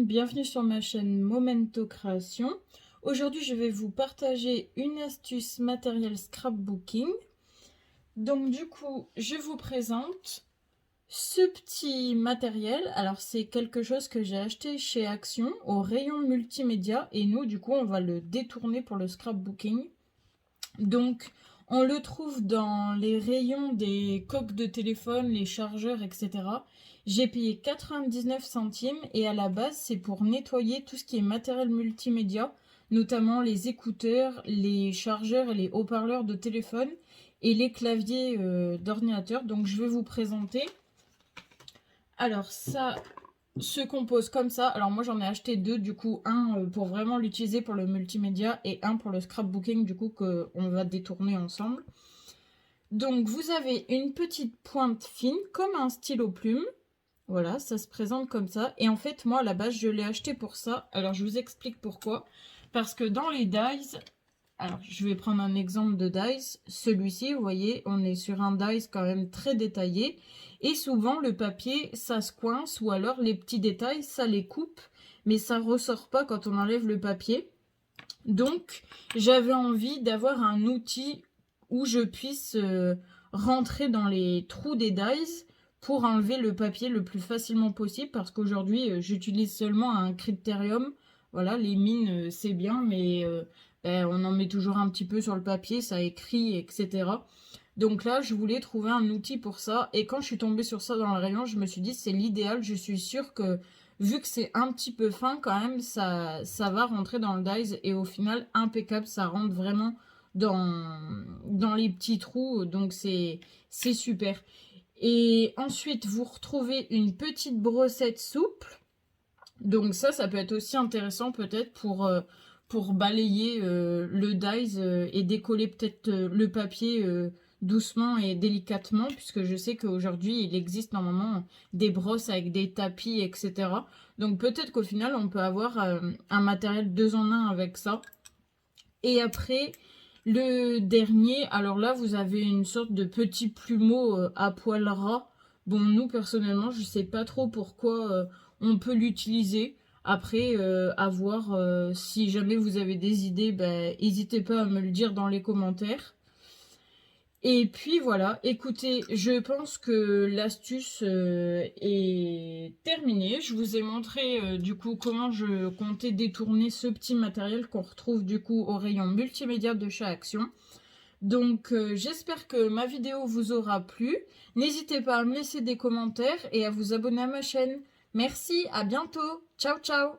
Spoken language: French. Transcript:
monde, bienvenue sur ma chaîne Momento Création. Aujourd'hui, je vais vous partager une astuce matériel scrapbooking. Donc du coup, je vous présente ce petit matériel. Alors c'est quelque chose que j'ai acheté chez Action au rayon multimédia et nous du coup on va le détourner pour le scrapbooking. Donc on le trouve dans les rayons des coques de téléphone, les chargeurs, etc. J'ai payé 99 centimes et à la base c'est pour nettoyer tout ce qui est matériel multimédia, notamment les écouteurs, les chargeurs et les haut-parleurs de téléphone et les claviers d'ordinateur. Donc je vais vous présenter. Alors ça se compose comme ça. Alors moi j'en ai acheté deux, du coup un pour vraiment l'utiliser pour le multimédia et un pour le scrapbooking du coup qu'on va détourner ensemble. Donc vous avez une petite pointe fine comme un stylo plume. Voilà, ça se présente comme ça. Et en fait moi à la base je l'ai acheté pour ça. Alors je vous explique pourquoi. Parce que dans les dies, alors je vais prendre un exemple de dies. Celui-ci, vous voyez, on est sur un dies quand même très détaillé. Et souvent le papier, ça se coince ou alors les petits détails, ça les coupe. Mais ça ressort pas quand on enlève le papier. Donc j'avais envie d'avoir un outil où je puisse rentrer dans les trous des dies pour enlever le papier le plus facilement possible. Parce qu'aujourd'hui, j'utilise seulement un critérium. Voilà, les mines, c'est bien, mais on en met toujours un petit peu sur le papier, ça écrit, etc. Donc là, je voulais trouver un outil pour ça. Et quand je suis tombée sur ça dans le rayon, je me suis dit, c'est l'idéal. Je suis sûre que, vu que c'est un petit peu fin quand même, ça va rentrer dans le dies. Et au final, impeccable, ça rentre vraiment dans les petits trous. Donc c'est super. Et ensuite, vous retrouvez une petite brossette souple. Donc ça peut être aussi intéressant peut-être pour balayer le dies et décoller peut-être le papier doucement et délicatement, puisque je sais qu'aujourd'hui il existe normalement des brosses avec des tapis, etc. Donc peut-être qu'au final on peut avoir un matériel 2 en 1 avec ça. Et après, le dernier, alors là vous avez une sorte de petit plumeau à poil ras. Bon, nous personnellement je sais pas trop pourquoi on peut l'utiliser. Après, à voir, si jamais vous avez des idées, n'hésitez pas à me le dire dans les commentaires. Et puis voilà, écoutez, je pense que l'astuce est terminée. Je vous ai montré du coup comment je comptais détourner ce petit matériel qu'on retrouve du coup au rayon multimédia de chez Action. Donc j'espère que ma vidéo vous aura plu. N'hésitez pas à me laisser des commentaires et à vous abonner à ma chaîne. Merci, à bientôt. Ciao, ciao.